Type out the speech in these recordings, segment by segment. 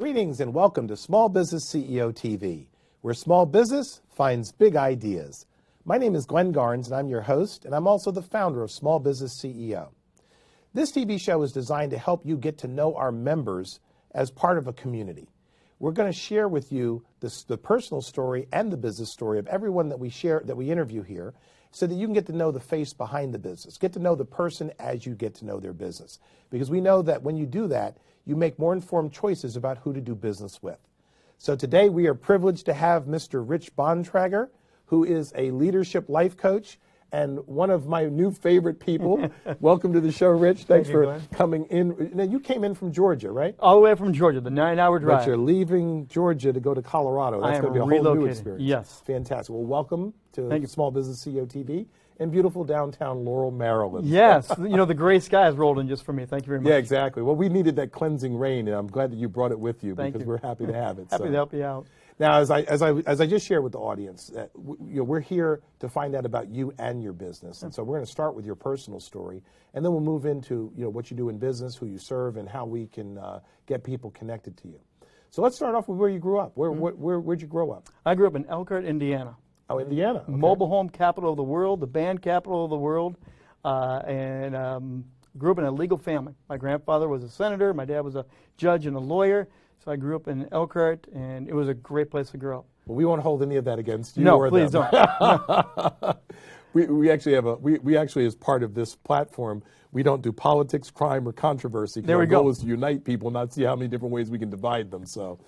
Greetings and welcome to Small Business CEO TV, where small business finds big ideas. My name is Glenn Garnes and I'm your host, and I'm also the founder of Small Business CEO. This TV show is designed to help you get to know our members as part of a community. We're going to share with you the personal story and the business story of everyone that we interview here, so that you can get to know the face behind the business, get to know the person as you get to know their business. Because we know that when you do that, you make more informed choices about who to do business with. So today we are privileged to have Mr. Rich Bontrager, who is a leadership life coach and one of my new favorite people. Welcome to the show, Rich. Thanks for coming in. Now, you came in from Georgia, right? All the way from Georgia, the 9-hour drive. But you're leaving Georgia to go to Colorado. That's going to be a whole new experience. Yes. Fantastic. Well, welcome to Small Business CEO TV in beautiful downtown Laurel, Maryland. Yes. You know, the gray skies rolled in just for me. Thank you very much. Yeah, exactly. Well, we needed that cleansing rain, and I'm glad that you brought it with you because we're happy to have it. Happy to help you out. Now, as I just shared with the audience, we're here to find out about you and your business, and so we're going to start with your personal story, and then we'll move into what you do in business, who you serve, and how we can get people connected to you. So let's start off with where you grew up. Where'd you grow up? I grew up in Elkhart, Indiana. Oh, Indiana. Okay. Mobile home capital of the world, the band capital of the world, and grew up in a legal family. My grandfather was a senator. My dad was a judge and a lawyer. So I grew up in Elkhart, and it was a great place to grow up. Well, we won't hold any of that against you. No, please don't. We actually, as part of this platform, we don't do politics, crime, or controversy. There we go. Our goal is to unite people, not see how many different ways we can divide them. So,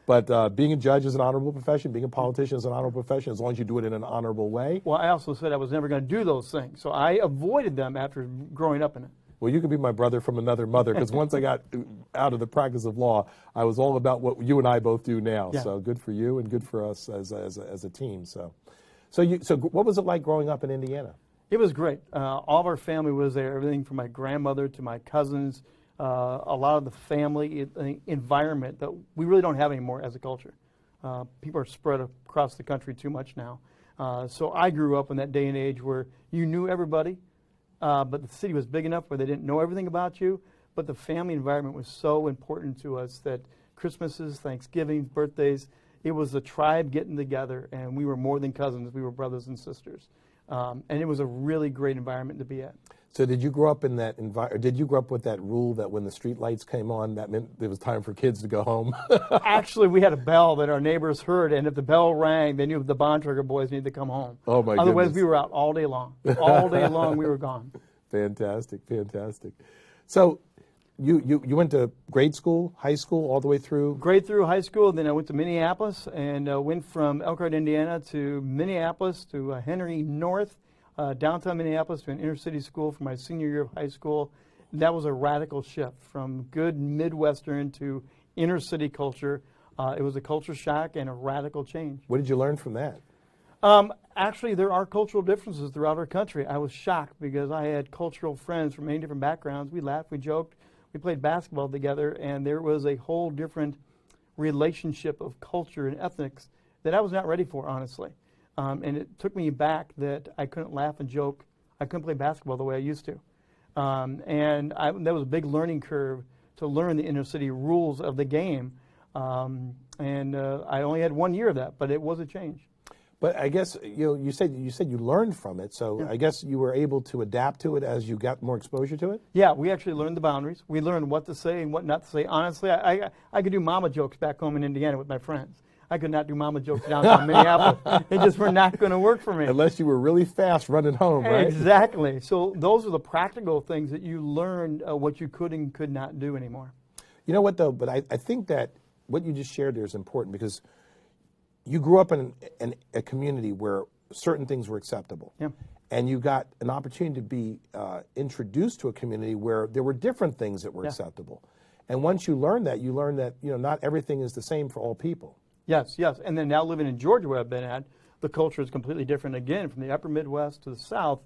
but being a judge is an honorable profession. Being a politician is an honorable profession, as long as you do it in an honorable way. Well, I also said I was never going to do those things, so I avoided them after growing up in it. Well, you could be my brother from another mother, because once I got out of the practice of law, I was all about what you and I both do now. Yeah. So good for you and good for us as a team. So what was it like growing up in Indiana? It was great. All of our family was there, everything from my grandmother to my cousins, a lot of the family environment that we really don't have anymore as a culture. People are spread across the country too much now. So I grew up in that day and age where you knew everybody. But the city was big enough where they didn't know everything about you, but the family environment was so important to us that Christmases, Thanksgivings, birthdays, it was a tribe getting together, and we were more than cousins, we were brothers and sisters. And it was a really great environment to be at. So did you grow up in that environment? Did you grow up with that rule that when the street lights came on, that meant it was time for kids to go home? Actually, we had a bell that our neighbors heard, and if the bell rang, they knew the Bontrager boys needed to come home. Oh, my goodness. Otherwise, we were out all day long. All day long, we were gone. Fantastic, fantastic. So you went to grade school, high school, all the way through? Grade through high school, then I went to Minneapolis, and went from Elkhart, Indiana to Minneapolis to Henry North, downtown Minneapolis, to an inner city school for my senior year of high school. That was a radical shift from good Midwestern to inner city culture. It was a culture shock and a radical change. What did you learn from that? Actually, there are cultural differences throughout our country. I was shocked because I had cultural friends from many different backgrounds. We laughed, we joked, we played basketball together, and there was a whole different relationship of culture and ethnics that I was not ready for, honestly. And it took me back that I couldn't laugh and joke. I couldn't play basketball the way I used to. That was a big learning curve to learn the inner city rules of the game. I only had 1 year of that, but it was a change. But I guess you said you learned from it, so yeah. I guess you were able to adapt to it as you got more exposure to it? Yeah, we actually learned the boundaries. We learned what to say and what not to say. Honestly, I could do mama jokes back home in Indiana with my friends. I could not do mama jokes downtown Minneapolis. They just were not going to work for me. Unless you were really fast running home, right? Exactly. So those are the practical things that you learned what you could and could not do anymore. You know what, though? But I think that what you just shared there is important, because you grew up in a community where certain things were acceptable. Yeah. And you got an opportunity to be introduced to a community where there were different things that were acceptable. And once you learn that not everything is the same for all people. Yes, yes. And then now living in Georgia, where I've been at, the culture is completely different again. From the upper Midwest to the South,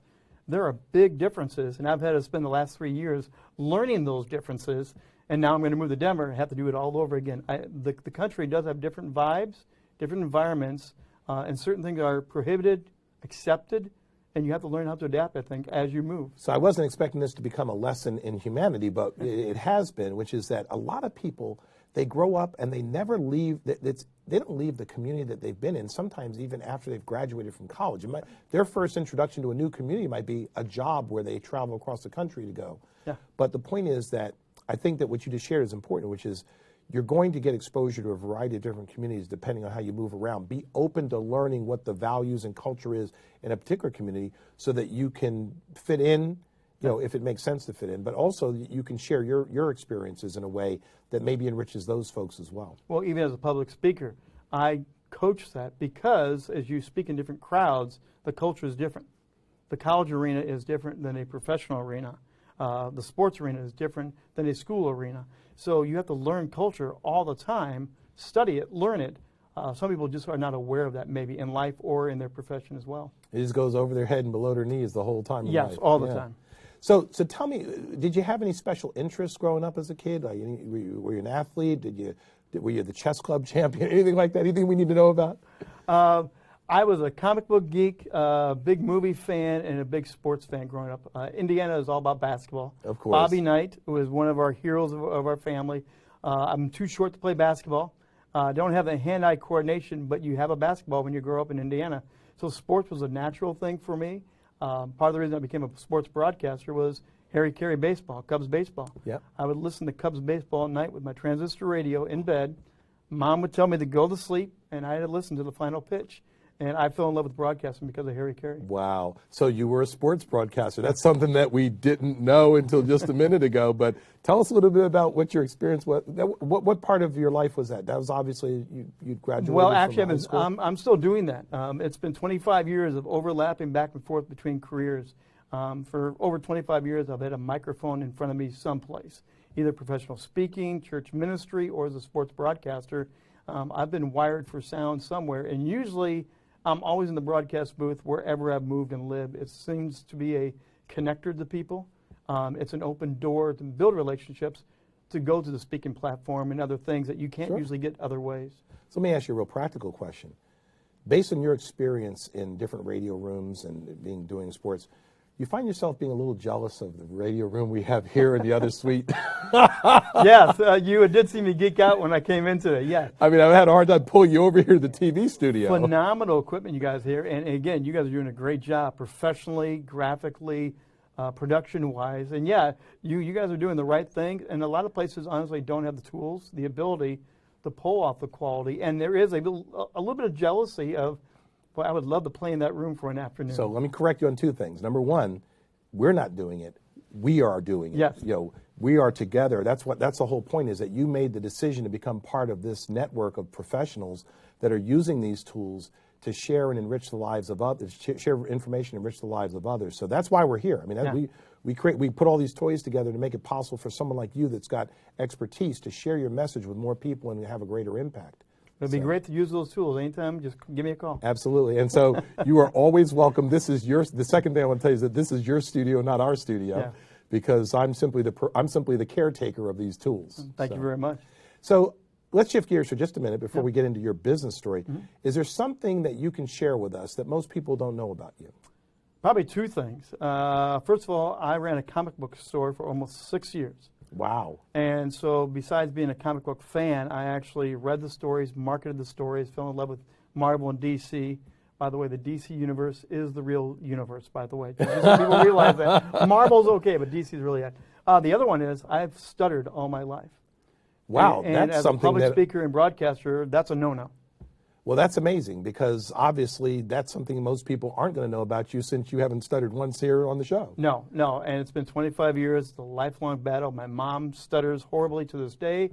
there are big differences. And I've had to spend the last 3 years learning those differences. And now I'm going to move to Denver and have to do it all over again. The country does have different vibes, different environments, and certain things are prohibited, accepted, and you have to learn how to adapt, I think, as you move. So I wasn't expecting this to become a lesson in humanity, but it has been, which is that a lot of people they grow up and they never leave. They don't leave the community that they've been in. Sometimes even after they've graduated from college, their first introduction to a new community might be a job where they travel across the country to go. Yeah. But the point is that I think that what you just shared is important, which is you're going to get exposure to a variety of different communities depending on how you move around. Be open to learning what the values and culture is in a particular community so that you can fit in, if it makes sense to fit in, but also you can share your experiences in a way that maybe enriches those folks as well. Well, even as a public speaker, I coach that because as you speak in different crowds, the culture is different. The college arena is different than a professional arena. The sports arena is different than a school arena. So you have to learn culture all the time, study it, learn it. Some people just are not aware of that maybe in life or in their profession as well. It just goes over their head and below their knees the whole time. Yes, all the time. So tell me, did you have any special interests growing up as a kid? Like, were you an athlete? Were you the chess club champion? Anything like that? Anything we need to know about? I was a comic book geek, big movie fan, and a big sports fan growing up. Indiana is all about basketball. Of course. Bobby Knight was one of our heroes of our family. I'm too short to play basketball. Don't have the hand-eye coordination, but you have a basketball when you grow up in Indiana. So sports was a natural thing for me. Part of the reason I became a sports broadcaster was Harry Carey baseball, Cubs baseball. Yep. I would listen to Cubs baseball at night with my transistor radio in bed. Mom would tell me to go to sleep, and I had to listen to the final pitch. And I fell in love with broadcasting because of Harry Carey. Wow. So you were a sports broadcaster. That's something that we didn't know until just a minute ago. But tell us a little bit about what your experience was. What part of your life was that? That was obviously you graduated Well, actually, from high school? I'm still doing that. It's been 25 years of overlapping back and forth between careers. For over 25 years, I've had a microphone in front of me someplace, either professional speaking, church ministry, or as a sports broadcaster. I've been wired for sound somewhere, and usually I'm always in the broadcast booth wherever I've moved and lived. It seems to be a connector to people. It's an open door to build relationships, to go to the speaking platform and other things that you can't usually get other ways. So let me ask you a real practical question. Based on your experience in different radio rooms and doing sports, you find yourself being a little jealous of the radio room we have here in the other suite? Yes, you did see me geek out when I came in today, yeah. I mean, I've had a hard time pulling you over here to the TV studio. Phenomenal equipment you guys here, and again, you guys are doing a great job professionally, graphically, production-wise, and yeah, you guys are doing the right thing, and a lot of places honestly don't have the tools, the ability to pull off the quality, and there is a little bit of jealousy of, well, I would love to play in that room for an afternoon. So let me correct you on two things. Number one, we're not doing it. We are doing it. Yes. We are together. That's the whole point, is that you made the decision to become part of this network of professionals that are using these tools to share and enrich the lives of others, share information, enrich the lives of others. So that's why we're here. I mean, we put all these toys together to make it possible for someone like you that's got expertise to share your message with more people and have a greater impact. It'd be great to use those tools anytime. Just give me a call. Absolutely. And so you are always welcome. This is the second thing I want to tell you is that this is your studio, not our studio, because I'm simply the caretaker of these tools. Thank you very much. So let's shift gears for just a minute before we get into your business story. Is there something that you can share with us that most people don't know about you? Probably two things. First of all, I ran a comic book store for almost 6 years. Wow. And so besides being a comic book fan, I actually read the stories, marketed the stories, fell in love with Marvel and DC. By the way, the DC universe is the real universe, by the way. Just so people realize that. Marvel's okay, but DC's really it. The other one is I've stuttered all my life. Wow, and that's as something a public speaker and broadcaster, that's a no-no. Well, that's amazing, because obviously that's something most people aren't going to know about you, since you haven't stuttered once here on the show. No, and it's been 25 years. It's a lifelong battle. My mom stutters horribly to this day.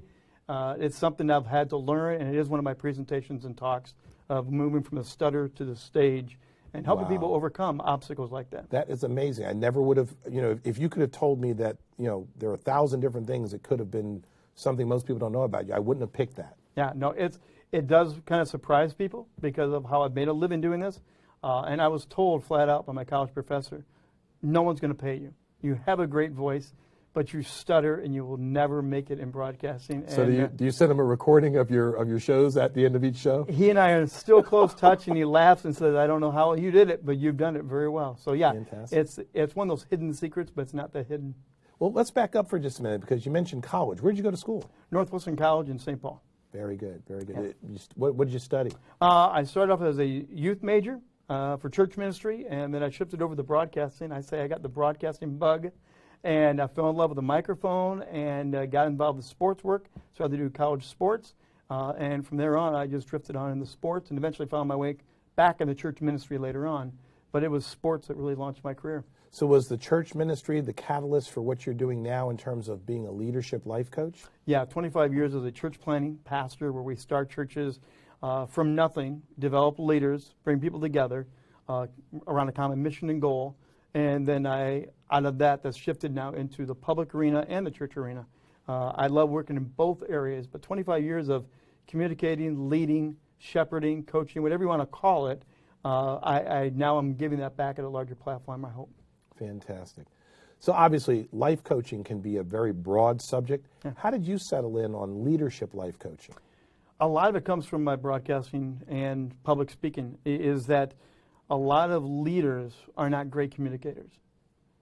It's something I've had to learn, and it is one of my presentations and talks of moving from the stutter to the stage and helping people overcome obstacles like that. That is amazing. I never would have, if you could have told me that, there are 1,000 different things that could have been something most people don't know about you, I wouldn't have picked that. Yeah, no, it does kind of surprise people because of how I've made a living doing this. And I was told flat out by my college professor, no one's going to pay you. You have a great voice, but you stutter and you will never make it in broadcasting. So do you send him a recording of your shows at the end of each show? He and I are still close touch, and he laughs and says, I don't know how you did it, but you've done it very well. So yeah, Fantastic. it's one of those hidden secrets, but it's not that hidden. Well, let's back up for just a minute because you mentioned college. Where did you go to school? Northwestern College in St. Paul. Very good, very good. Yeah. What did you study? I started off as a youth major for church ministry, and then I shifted over to broadcasting. I say I got the broadcasting bug, and I fell in love with the microphone and got involved with sports work, started to do college sports, and from there on I just drifted on into sports and eventually found my way back into church ministry later on. But it was sports that really launched my career. So was the church ministry the catalyst for what you're doing now in terms of being a leadership life coach? Yeah, 25 years as a church planting pastor where we start churches from nothing, develop leaders, bring people together around a common mission and goal. And then out of that's shifted now into the public arena and the church arena. I love working in both areas, but 25 years of communicating, leading, shepherding, coaching, whatever you want to call it, I now am giving that back at a larger platform, I hope. Fantastic. So obviously, life coaching can be a very broad subject. Yeah. How did you settle in on leadership life coaching? A lot of it comes from my broadcasting and public speaking, is that a lot of leaders are not great communicators.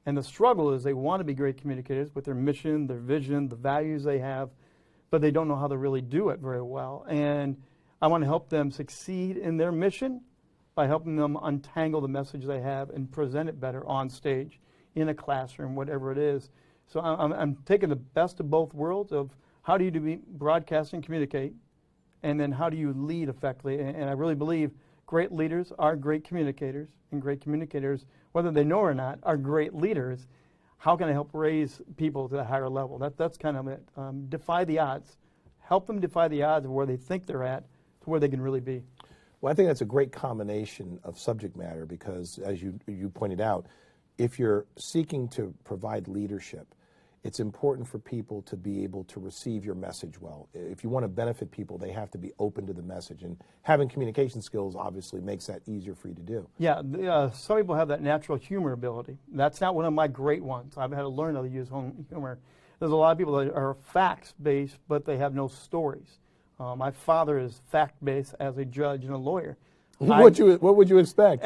And the struggle is they want to be great communicators with their mission, their vision, the values they have, but they don't know how to really do it very well. And I want to help them succeed in their mission by helping them untangle the message they have and present it better on stage, in a classroom, whatever it is. So I'm taking the best of both worlds of how do you broadcast and communicate, and then how do you lead effectively. And I really believe great leaders are great communicators, and great communicators, whether they know or not, are great leaders. How can I help raise people to a higher level? That's kind of it. Defy the odds. Help them defy the odds of where they think they're at to where they can really be. Well, I think that's a great combination of subject matter because, as you pointed out, if you're seeking to provide leadership, it's important for people to be able to receive your message well. If you want to benefit people, they have to be open to the message. And having communication skills obviously makes that easier for you to do. Yeah, some people have that natural humor ability. That's not one of my great ones. I've had to learn how to use humor. There's a lot of people that are facts-based, but they have no stories. My father is fact-based as a judge and a lawyer. What would you expect?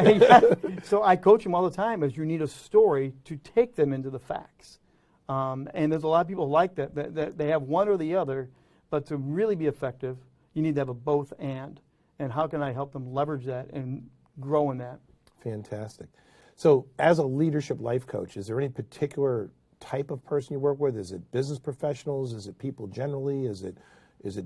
So I coach them all the time as you need a story to take them into the facts. And there's a lot of people like that they have one or the other, but to really be effective, you need to have a both and. And how can I help them leverage that and grow in that? Fantastic. So as a leadership life coach, is there any particular type of person you work with? Is it business professionals? Is it people generally? Is it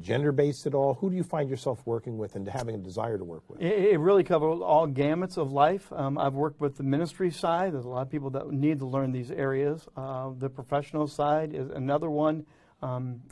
gender-based at all? Who do you find yourself working with and having a desire to work with? It really covers all gamuts of life. I've worked with the ministry side. There's a lot of people that need to learn these areas. The professional side is another one.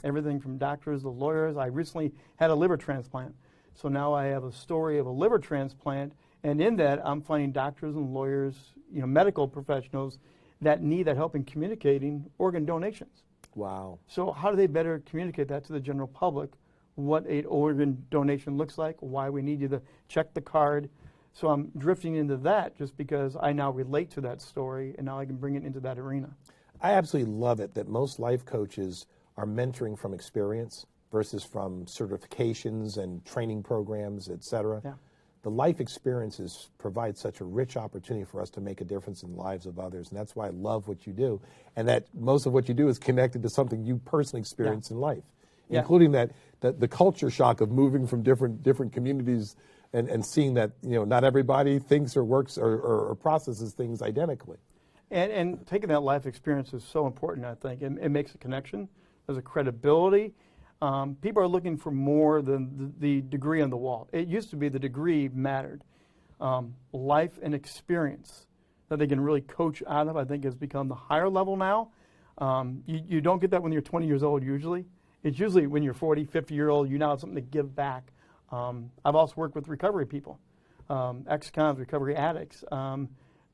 Everything from doctors to lawyers. I recently had a liver transplant. So now I have a story of a liver transplant. And in that, I'm finding doctors and lawyers, medical professionals that need that help in communicating organ donations. Wow. So how do they better communicate that to the general public, what an organ donation looks like, why we need you to check the card. So I'm drifting into that just because I now relate to that story, and now I can bring it into that arena. I absolutely love it that most life coaches are mentoring from experience versus from certifications and training programs, et cetera. Yeah. The life experiences provide such a rich opportunity for us to make a difference in the lives of others, and that's why I love what you do, and that most of what you do is connected to something you personally experienced in life, including that the culture shock of moving from different communities and seeing that not everybody thinks or works or processes things identically. And taking that life experience is so important, I think. It makes a connection. There's a credibility. People are looking for more than the degree on the wall. It used to be the degree mattered. Life and experience that they can really coach out of, I think, has become the higher level now. You don't get that when you're 20 years old usually. It's usually when you're 40, 50-year-old, you now have something to give back. I've also worked with recovery people, ex-cons, recovery addicts.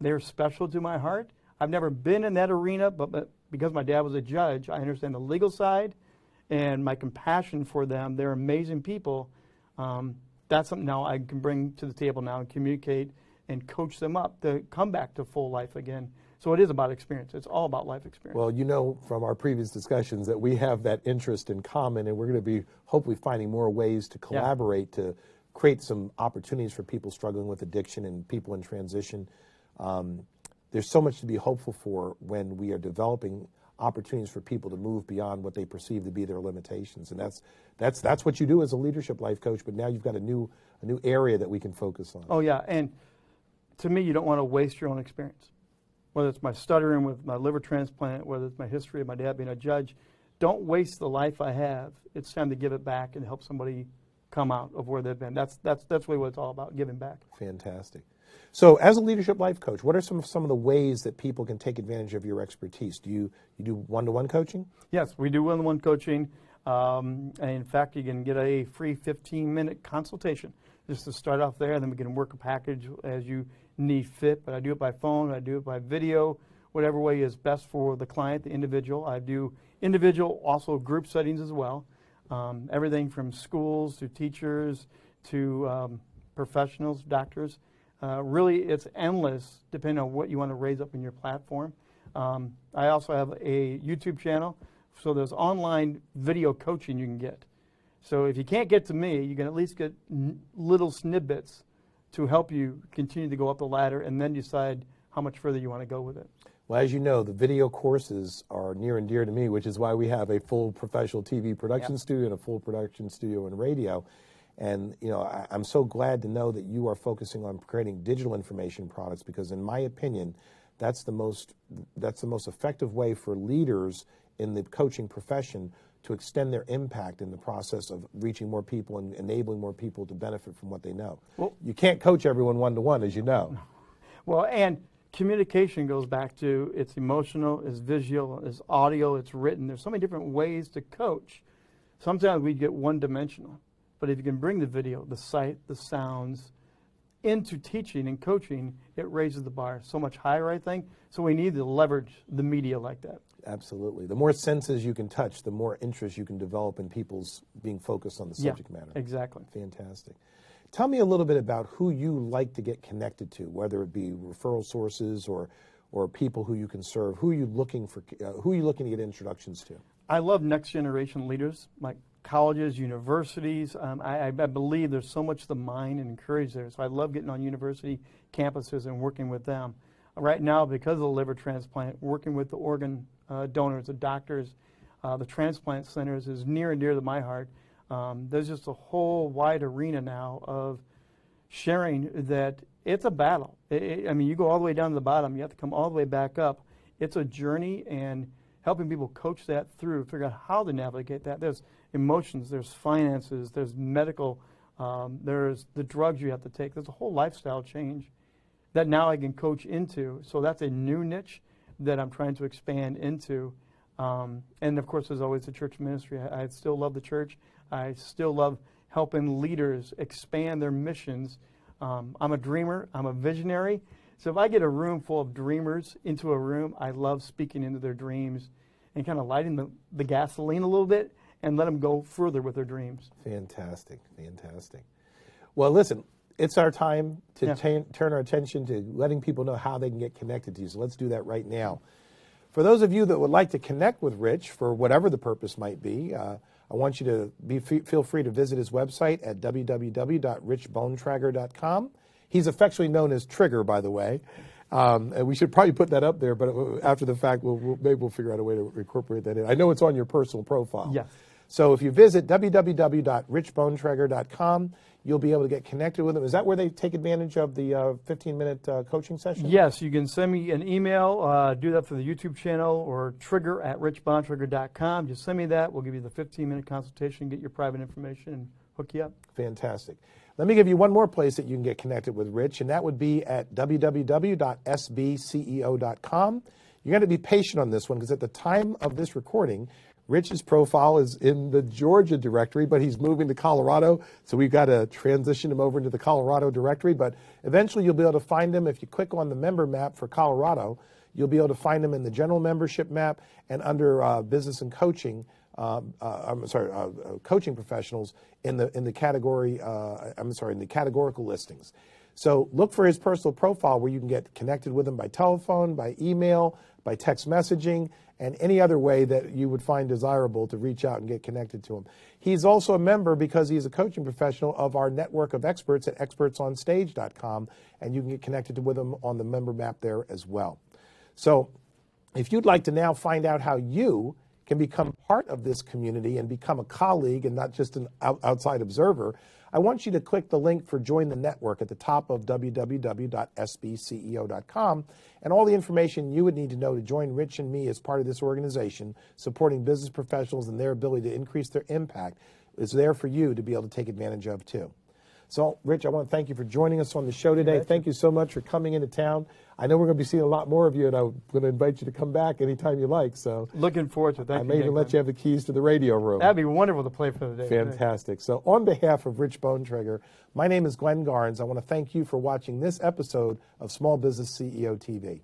They're special to my heart. I've never been in that arena, but because my dad was a judge, I understand the legal side. And my compassion for them, they're amazing people. That's something now I can bring to the table now and communicate and coach them up to come back to full life again. So it is about experience. It's all about life experience. Well, from our previous discussions that we have that interest in common, and we're going to be hopefully finding more ways to collaborate to create some opportunities for people struggling with addiction and people in transition. There's so much to be hopeful for when we are developing opportunities for people to move beyond what they perceive to be their limitations. And that's what you do as a leadership life coach, but now you've got a new area that we can focus on. Oh yeah, and to me, you don't want to waste your own experience. Whether it's my stuttering with my liver transplant, whether it's my history of my dad being a judge, don't waste the life I have. It's time to give it back and help somebody come out of where they've been. That's really what it's all about, giving back. Fantastic. So as a leadership life coach, what are some of the ways that people can take advantage of your expertise? Do you do one-to-one coaching? Yes, we do one-to-one coaching. And in fact, you can get a free 15-minute consultation just to start off there, and then we can work a package as you need fit. But I do it by phone, I do it by video, whatever way is best for the client, the individual. I do individual, also group settings as well. Everything from schools to teachers to professionals, doctors. Really, it's endless depending on what you want to raise up in your platform. I also have a YouTube channel, so there's online video coaching you can get. So if you can't get to me, you can at least get little snippets to help you continue to go up the ladder and then decide how much further you want to go with it. Well, as you know, the video courses are near and dear to me, which is why we have a full professional TV production studio and a full production studio in radio. And I'm so glad to know that you are focusing on creating digital information products, because in my opinion, that's the most effective way for leaders in the coaching profession to extend their impact in the process of reaching more people and enabling more people to benefit from what they know. Well, you can't coach everyone one-to-one, as you know. Well, and communication goes back to it's emotional, it's visual, it's audio, it's written. There's so many different ways to coach. Sometimes we get one-dimensional. But if you can bring the video, the sight, the sounds into teaching and coaching, it raises the bar so much higher, I think. So we need to leverage the media like that. Absolutely. The more senses you can touch, the more interest you can develop in people's being focused on the subject matter. Exactly. Fantastic. Tell me a little bit about who you like to get connected to, whether it be referral sources or people who you can serve. Who are you looking to get introductions to? I love next generation leaders, like colleges, universities. I believe there's so much to mine and encourage there. So I love getting on university campuses and working with them. Right now, because of the liver transplant, working with the organ donors, the doctors, the transplant centers is near and dear to my heart. There's just a whole wide arena now of sharing that it's a battle. I mean, you go all the way down to the bottom, you have to come all the way back up. It's a journey, and helping people coach that through, figure out how to navigate that. There's emotions, there's finances, there's medical, there's the drugs you have to take. There's a whole lifestyle change that now I can coach into. So that's a new niche that I'm trying to expand into. And of course, there's always the church ministry. I still love the church. I still love helping leaders expand their missions. I'm a dreamer. I'm a visionary. So if I get a room full of dreamers into a room, I love speaking into their dreams and kind of lighting the gasoline a little bit and let them go further with their dreams. Fantastic, fantastic. Well, listen, it's our time to turn our attention to letting people know how they can get connected to you. So let's do that right now. For those of you that would like to connect with Rich for whatever the purpose might be, I want you to feel free to visit his website at www.richbontrager.com. He's affectionately known as Trigger, by the way. And we should probably put that up there, but after the fact, maybe we'll figure out a way to incorporate that in. I know it's on your personal profile. Yes. So if you visit www.richbontrager.com, you'll be able to get connected with him. Is that where they take advantage of the 15-minute coaching session? Yes, you can send me an email, do that through the YouTube channel, or trigger@richbontrager.com. Just send me that. We'll give you the 15-minute consultation, get your private information, and hook you up. Fantastic. Let me give you one more place that you can get connected with Rich, and that would be at www.sbceo.com. You're going to be patient on this one, because at the time of this recording, Rich's profile is in the Georgia directory, but he's moving to Colorado, so we've got to transition him over into the Colorado directory. But eventually you'll be able to find him. If you click on the member map for Colorado, you'll be able to find him in the general membership map and under business and coaching. Coaching professionals in the category. In the categorical listings. So look for his personal profile where you can get connected with him by telephone, by email, by text messaging, and any other way that you would find desirable to reach out and get connected to him. He's also a member, because he's a coaching professional, of our network of experts at expertsonstage.com, and you can get connected with him on the member map there as well. So If you'd like to now find out how you can become part of this community and become a colleague and not just an outside observer, I want you to click the link for Join the Network at the top of www.sbceo.com, and all the information you would need to know to join Rich and me as part of this organization supporting business professionals and their ability to increase their impact is there for you to be able to take advantage of too. So, Rich, I want to thank you for joining us on the show today. Thank you so much for coming into town. I know we're going to be seeing a lot more of you, and I'm going to invite you to come back anytime you like. So, looking forward to it. I may even let you have the keys to the radio room. That'd be wonderful to play for the day. Fantastic. So, on behalf of Rich Bontrager, my name is Glenn Garnes. I want to thank you for watching this episode of Small Business CEO TV.